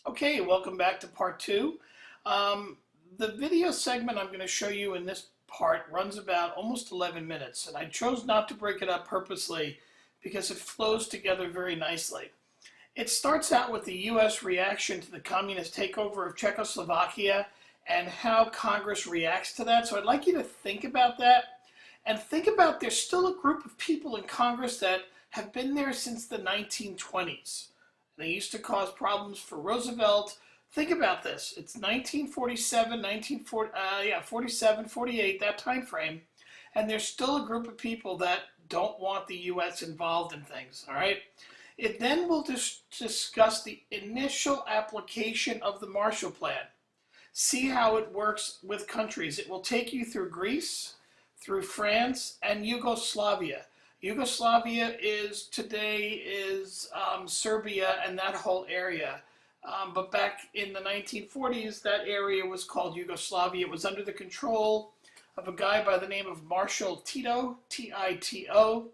Okay, welcome back to part two. The video segment I'm going to show you in this part runs about almost 11 minutes, and I chose not to break it up purposely because it flows together very nicely. It starts out with the U.S. reaction to the communist takeover of Czechoslovakia and how Congress reacts to that. So I'd like you to think about that and think about there's still a group of people in Congress that have been there since the 1920s. They used to cause problems for Roosevelt. Think about this. It's 1947, 47, 48, that time frame, and there's still a group of people that don't want the U.S. involved in things, all right? It then will discuss the initial application of the Marshall Plan. See how it works with countries. It will take you through Greece, through France, and Yugoslavia. Yugoslavia today is Serbia and that whole area. But back in the 1940s, that area was called Yugoslavia. It was under the control of a guy by the name of Marshal Tito, T-I-T-O.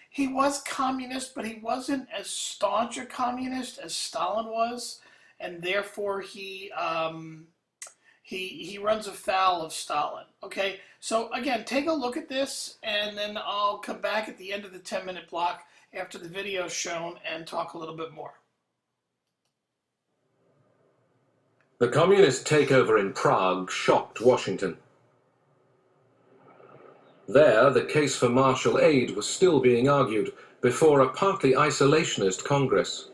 He was communist, but he wasn't as staunch a communist as Stalin was, and therefore he runs afoul of Stalin. Okay, so again, take a look at this, and then I'll come back at the end of the 10-minute block after the video is shown and talk a little bit more. The communist takeover in Prague shocked Washington. There, the case for martial aid was still being argued before a partly isolationist Congress.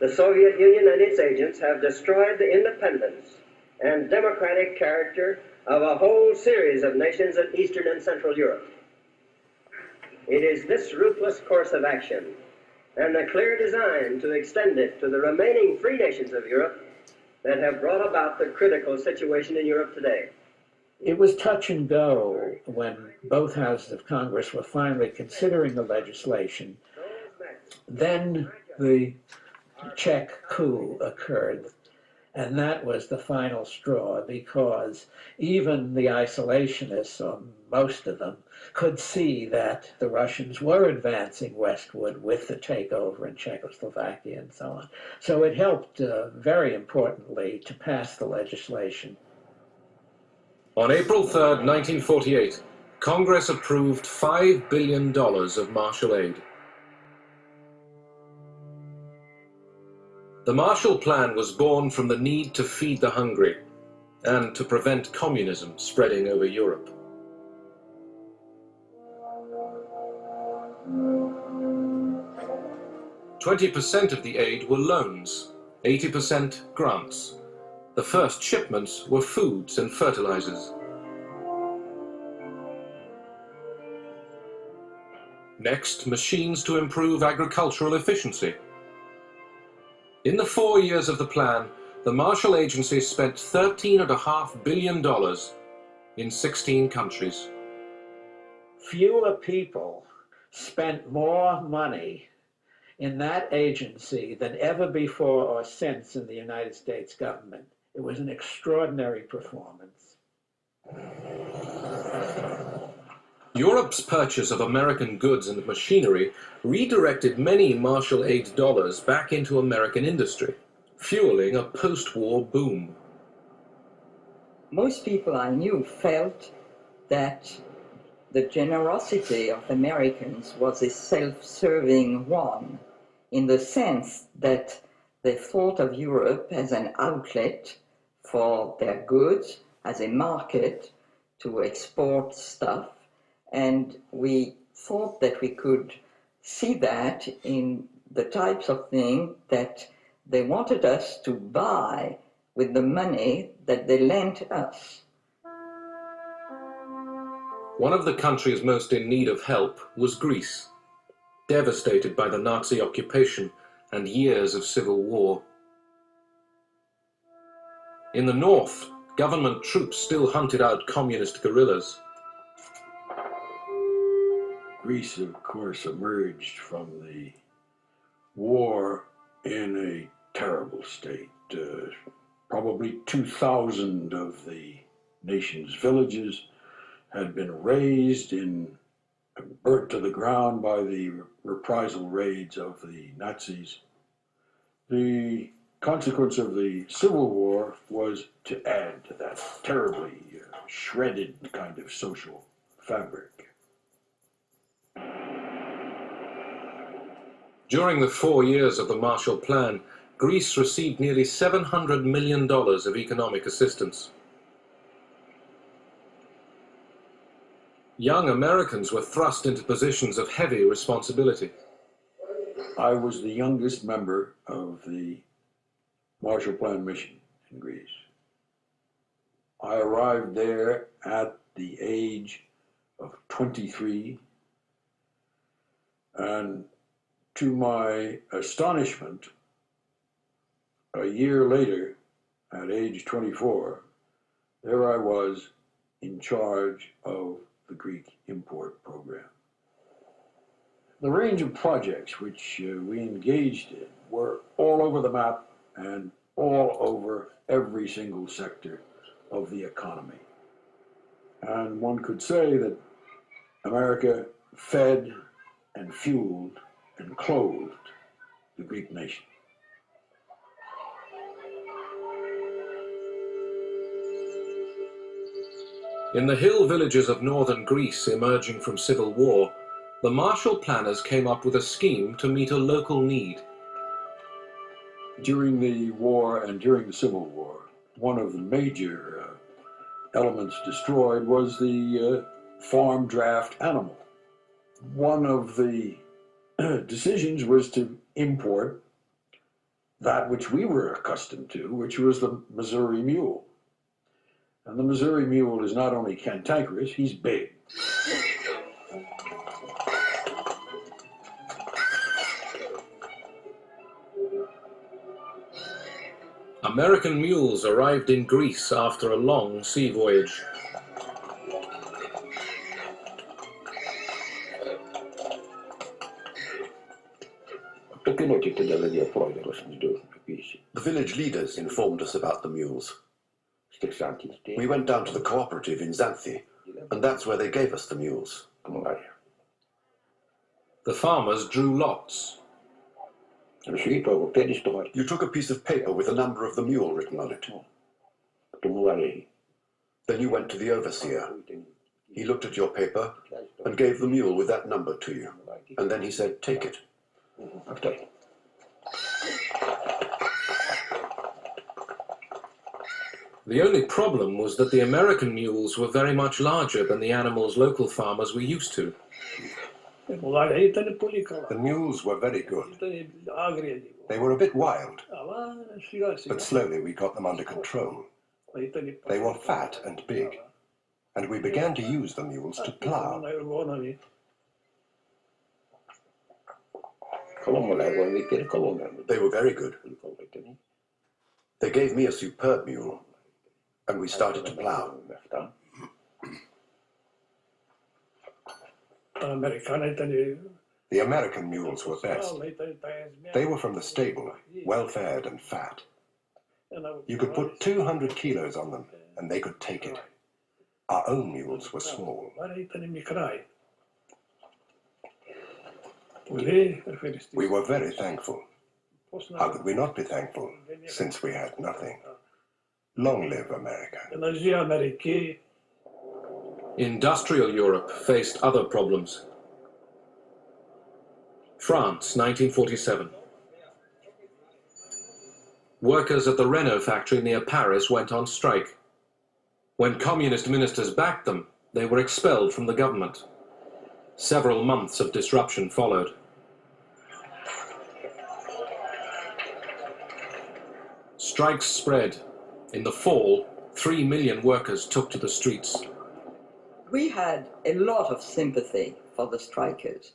The Soviet Union and its agents have destroyed the independence and democratic character of a whole series of nations in Eastern and Central Europe. It is this ruthless course of action and the clear design to extend it to the remaining free nations of Europe that have brought about the critical situation in Europe today. It was touch and go when both houses of Congress were finally considering the legislation. Then the Czech coup occurred, and that was the final straw, because even the isolationists, or most of them, could see that the Russians were advancing westward with the takeover in Czechoslovakia and so on. So it helped, very importantly, to pass the legislation. On April 3rd, 1948, Congress approved $5 billion of martial aid. The Marshall Plan was born from the need to feed the hungry and to prevent communism spreading over Europe. "20% of the aid were loans, 80% grants. The first shipments were foods and fertilizers. Next, machines to improve agricultural efficiency. In the 4 years of the plan, the Marshall Agency spent $13.5 billion in 16 countries. Fewer people spent more money in that agency than ever before or since in the United States government. It was an extraordinary performance. Europe's purchase of American goods and machinery redirected many Marshall Aid dollars back into American industry, fueling a post-war boom. Most people I knew felt that the generosity of Americans was a self-serving one, in the sense that they thought of Europe as an outlet for their goods, as a market to export stuff, and we thought that we could see that in the types of things that they wanted us to buy with the money that they lent us. One of the countries most in need of help was Greece, devastated by the Nazi occupation and years of civil war. In the north, government troops still hunted out communist guerrillas. Greece, of course, emerged from the war in a terrible state. Probably 2,000 of the nation's villages had been razed and burnt to the ground by the reprisal raids of the Nazis. The consequence of the Civil War was to add to that terribly shredded kind of social fabric. During the 4 years of the Marshall Plan, Greece received nearly $700 million of economic assistance. Young Americans were thrust into positions of heavy responsibility. I was the youngest member of the Marshall Plan mission in Greece. I arrived there at the age of 23, and to my astonishment, a year later, at age 24, there I was in charge of the Greek import program. The range of projects which we engaged in were all over the map and all over every single sector of the economy. And one could say that America fed and fueled and clothed the Greek nation. In the hill villages of northern Greece emerging from civil war, the Marshall planners came up with a scheme to meet a local need. During the war and during the Civil War, one of the major elements destroyed was the farm draft animal. One of the decisions was to import that which we were accustomed to, which was the Missouri mule. And the Missouri mule is not only cantankerous, he's big. American mules arrived in Greece after a long sea voyage. The village leaders informed us about the mules. We went down to the cooperative in Xanthi, and that's where they gave us the mules. The farmers drew lots. You took a piece of paper with the number of the mule written on it. Then you went to the overseer. He looked at your paper and gave the mule with that number to you. And then he said, take it. The only problem was that the American mules were very much larger than the animals local farmers were used to. The mules were very good. They were a bit wild, but slowly we got them under control. They were fat and big, and we began to use the mules to plough. They were very good. They gave me a superb mule, and we started to plough. The American mules were best. They were from the stable, well-fed and fat. You could put 200 kilos on them, and they could take it. Our own mules were small. We were very thankful. How could we not be thankful, since we had nothing? Long live America. Industrial Europe faced other problems. France, 1947. Workers at the Renault factory near Paris went on strike. When communist ministers backed them, they were expelled from the government. Several months of disruption followed. Strikes spread. In the fall, 3 million workers took to the streets. We had a lot of sympathy for the strikers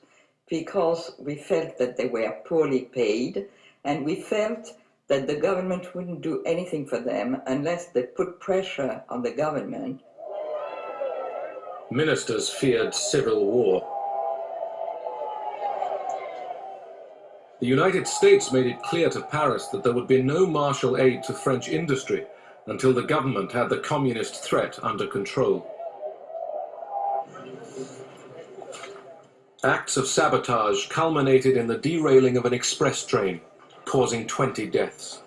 because we felt that they were poorly paid, and we felt that the government wouldn't do anything for them unless they put pressure on the government. Ministers feared civil war. The United States made it clear to Paris that there would be no Marshall aid to French industry until the government had the communist threat under control. Acts of sabotage culminated in the derailing of an express train, causing 20 deaths.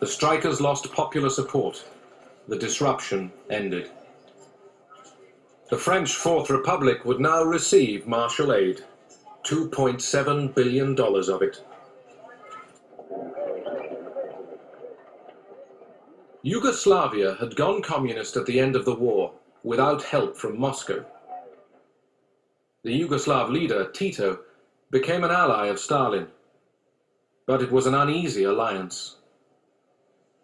The strikers lost popular support. The disruption ended. The French Fourth Republic would now receive martial aid, $2.7 billion of it. Yugoslavia had gone communist at the end of the war, without help from Moscow. The Yugoslav leader, Tito, became an ally of Stalin, but it was an uneasy alliance.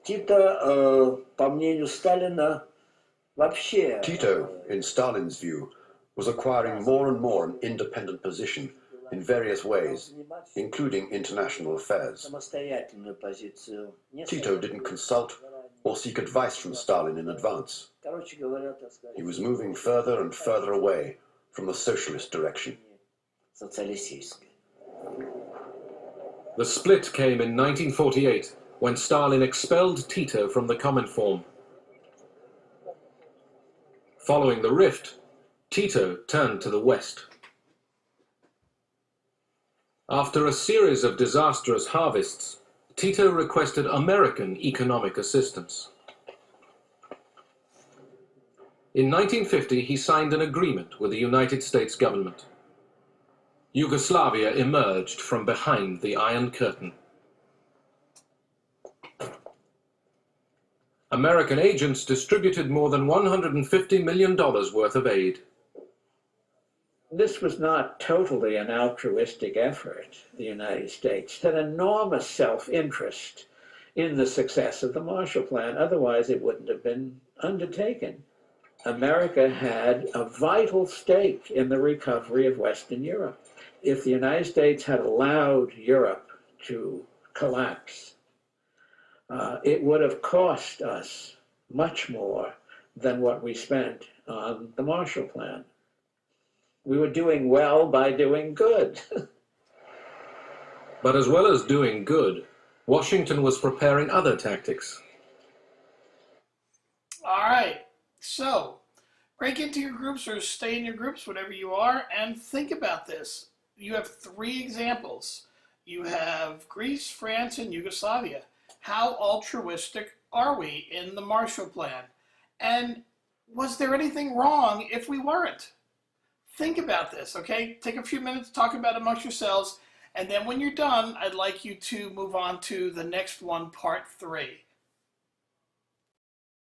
Tito, по мнению Сталина, вообще... Tito, in Stalin's view, was acquiring more and more an independent position in various ways, including international affairs. Самостоятельную позицию. Tito didn't consult or seek advice from Stalin in advance. Короче говоря, так сказать, He was moving further and further away from the socialist direction. социалистической. The split came in 1948, when Stalin expelled Tito from the Comintform. Following the rift, Tito turned to the West. After a series of disastrous harvests, Tito requested American economic assistance. In 1950, he signed an agreement with the United States government. Yugoslavia emerged from behind the Iron Curtain. American agents distributed more than $150 million worth of aid. This was not totally an altruistic effort, the United States. It had enormous self-interest in the success of the Marshall Plan. Otherwise, it wouldn't have been undertaken. America had a vital stake in the recovery of Western Europe. If the United States had allowed Europe to collapse, it would have cost us much more than what we spent on the Marshall Plan. We were doing well by doing good. But as well as doing good, Washington was preparing other tactics. All right, so break into your groups or stay in your groups, whatever you are, and think about this. You have three examples. You have Greece, France, and Yugoslavia. How altruistic are we in the Marshall Plan? And was there anything wrong if we weren't? Think about this, okay? Take a few minutes, talk about it amongst yourselves, and then when you're done, I'd like you to move on to the next one, part 3.